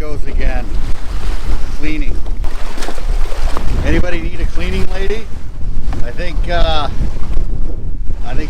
goes again. Cleaning. Anybody need a cleaning lady? I think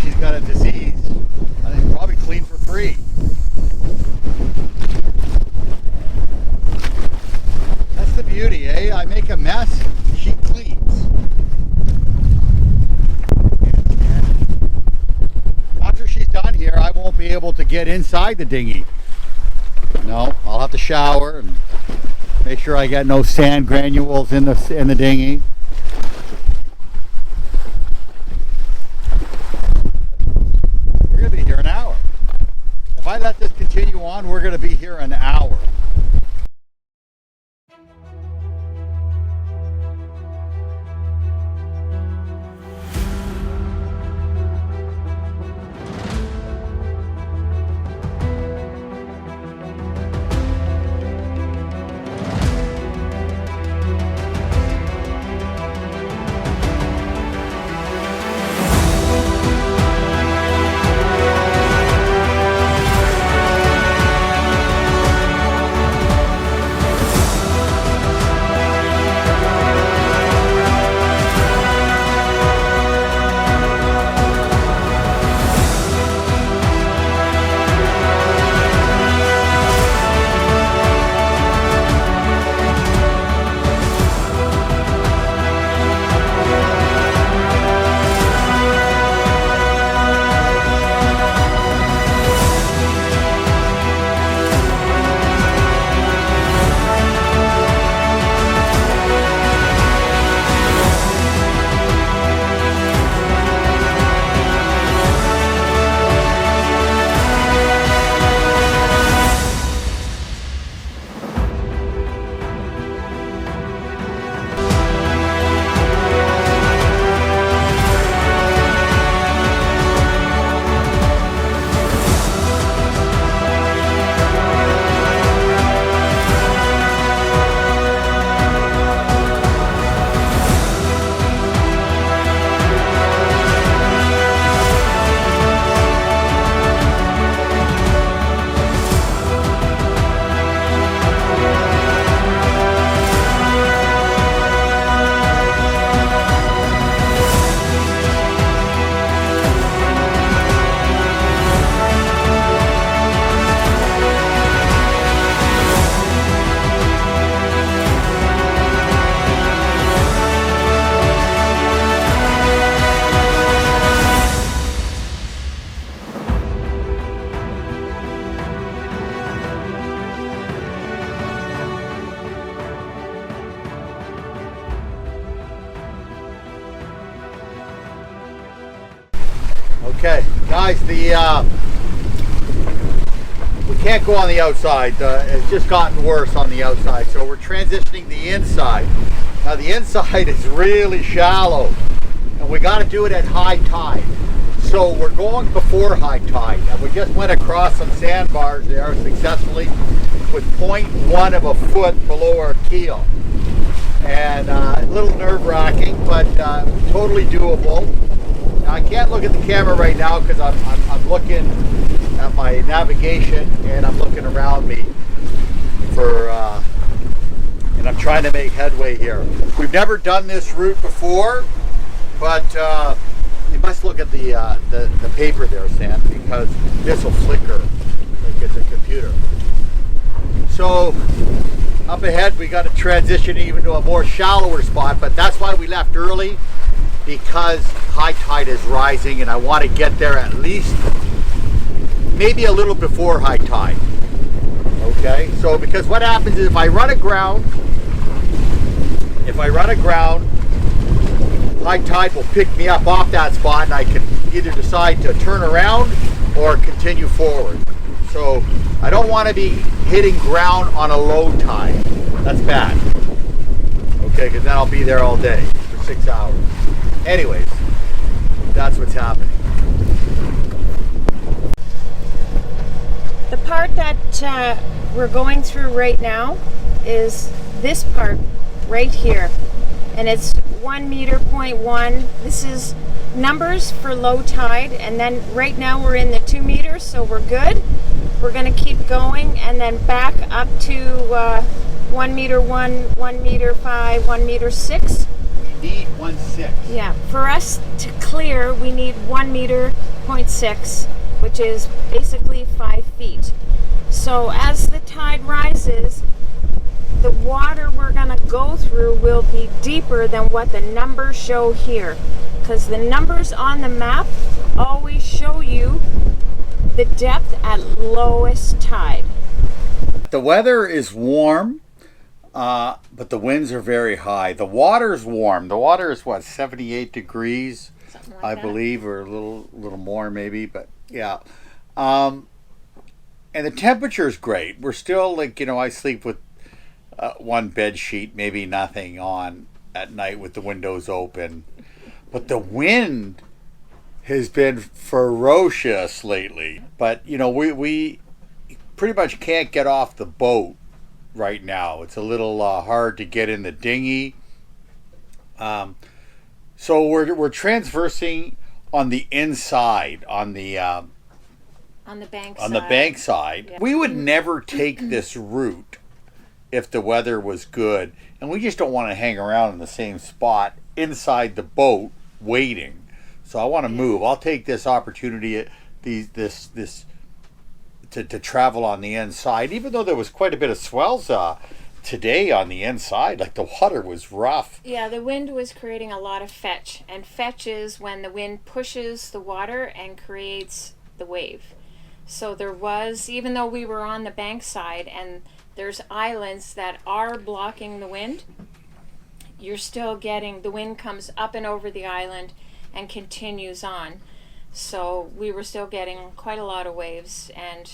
she's got a disease. I think probably clean for free. That's the beauty, eh? I make a mess, she cleans. And after she's done here, I won't be able to get inside the dinghy. No, I'll have to shower and make sure I get no sand granules in the dinghy. We're going to be here an hour. If I let this continue on, we're going to be here an hour. Okay, guys, we can't go on the outside. It's just gotten worse on the outside, so we're transitioning the inside. Now the inside is really shallow, and we got to do it at high tide. So we're going before high tide, and we just went across some sandbars there successfully with 0.1 of a foot below our keel. And a little nerve-wracking, but totally doable. Now, I can't look at the camera right now because I'm looking at my navigation and I'm looking around me for, and I'm trying to make headway here. We've never done this route before, but you must look at the paper there, Sam, because this will flicker like it's a computer. So up ahead we got to transition even to a more shallower spot, but that's why we left early, because high tide is rising and I want to get there at least maybe a little before high tide. Okay, so because what happens is if I run aground, high tide will pick me up off that spot and I can either decide to turn around or continue forward. So I don't want to be hitting ground on a low tide. That's bad. Okay, because then I'll be there all day for 6 hours. Anyways, that's what's happening. The part that we're going through right now is this part right here, and it's 1 meter, 0.1. This is numbers for low tide, and then right now we're in the 2 meters, so we're good. We're going to keep going and then back up to 1 meter 1 meter 5, 1 meter 6. We need 1.6. Yeah, for us to clear, we need 1 meter 0.6, which is basically 5 feet. So as the tide rises, the water we're going to go through will be deeper than what the numbers show here, because the numbers on the map always show you the depth at lowest tide. The weather is warm, but the winds are very high. The water's warm. The water is what, 78 degrees, Something like I that. believe, or a little more maybe, but yeah. And the temperature is great. We're still like, I sleep with one bed sheet, maybe nothing on at night with the windows open. But the wind has been ferocious lately. But, we pretty much can't get off the boat right now. It's a little hard to get in the dinghy. So we're transversing on the inside, on the bank side. Yeah. We would never take this route if the weather was good, and we just don't want to hang around in the same spot inside the boat waiting. So I want to move. I'll take this opportunity, to travel on the inside, even though there was quite a bit of swells today on the inside. Like, the water was rough. Yeah, the wind was creating a lot of fetch, and fetch is when the wind pushes the water and creates the wave. So there was, even though we were on the bank side and there's islands that are blocking the wind, you're still getting, the wind comes up and over the island and continues on. So we were still getting quite a lot of waves, and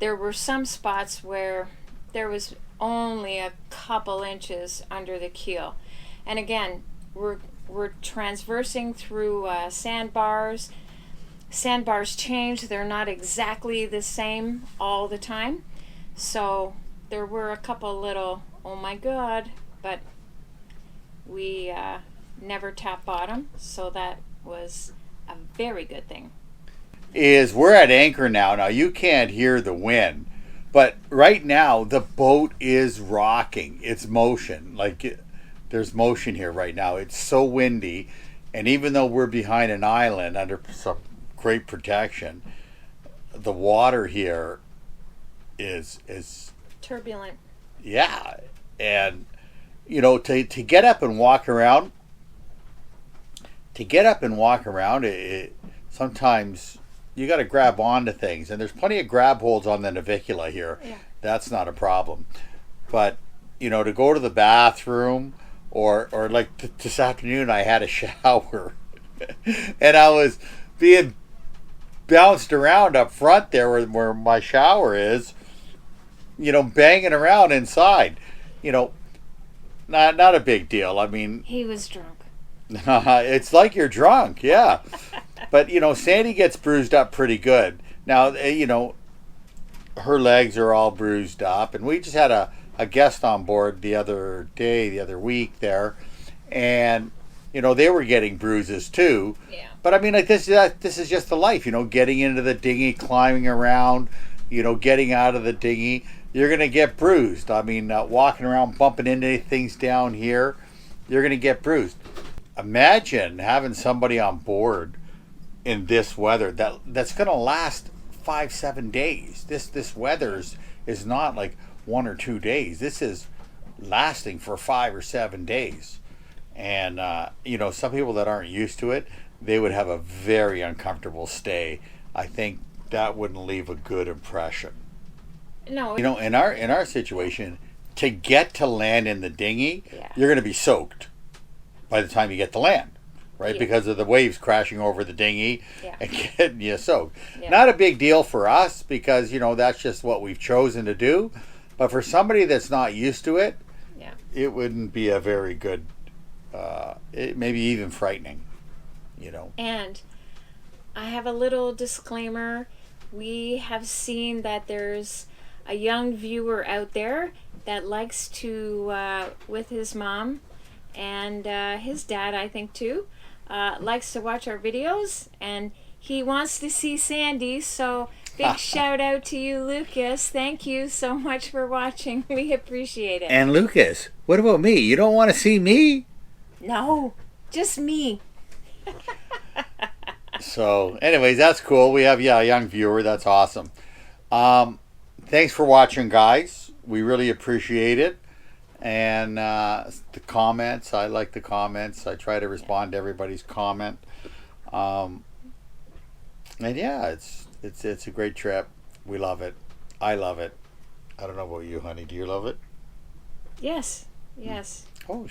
there were some spots where there was only a couple inches under the keel. And again, we're transversing through sandbars. Sandbars change, they're not exactly the same all the time. So there were a couple little, oh my God, but we never tap bottom, so that was a very good thing. We're at anchor now. Now you can't hear the wind, but right now the boat is rocking. It's motion. There's motion here right now. It's so windy, and even though we're behind an island under some great protection, the water here is Turbulent. Yeah. And to get up and walk around, it sometimes you got to grab onto things, and there's plenty of grab holds on the Navicula here. Yeah. That's not a problem. But to go to the bathroom, or like this afternoon, I had a shower and I was being bounced around up front there where my shower is, banging around inside. Not a big deal. I mean, He was drunk. it's like you're drunk, yeah. But Sandy gets bruised up pretty good. Now, her legs are all bruised up, and we just had a guest on board the other week there, and they were getting bruises too. Yeah. But I mean, like, this is just the life, getting into the dinghy, climbing around, getting out of the dinghy. You're gonna get bruised. I mean, walking around, bumping into things down here, you're gonna get bruised. Imagine having somebody on board in this weather that's gonna last 5-7 days. This weather is not like 1 or 2 days. This is lasting for 5 or 7 days. And some people that aren't used to it, they would have a very uncomfortable stay. I think that wouldn't leave a good impression. No. In our situation, to get to land in the dinghy, Yeah. you're going to be soaked by the time you get to land, right? Yeah. Because of the waves crashing over the dinghy Yeah. and getting you soaked. Yeah. Not a big deal for us because, that's just what we've chosen to do. But for somebody that's not used to it, Yeah. it wouldn't be a very good, maybe even frightening, And I have a little disclaimer. We have seen that there's a young viewer out there that likes to, with his mom and his dad, I think too, likes to watch our videos, and he wants to see Sandy. So Big shout out to you, Lucas. Thank you so much for watching. We appreciate it. And Lucas, what about me? You don't want to see me? No, just me. So, anyways, that's cool. We have, a young viewer. That's awesome. Thanks for watching, guys. We really appreciate it. And the comments, I like the comments. I try to respond to everybody's comment. And yeah, it's a great trip. We love it. I love it. I don't know about you, honey. Do you love it? Yes, yes. Oh.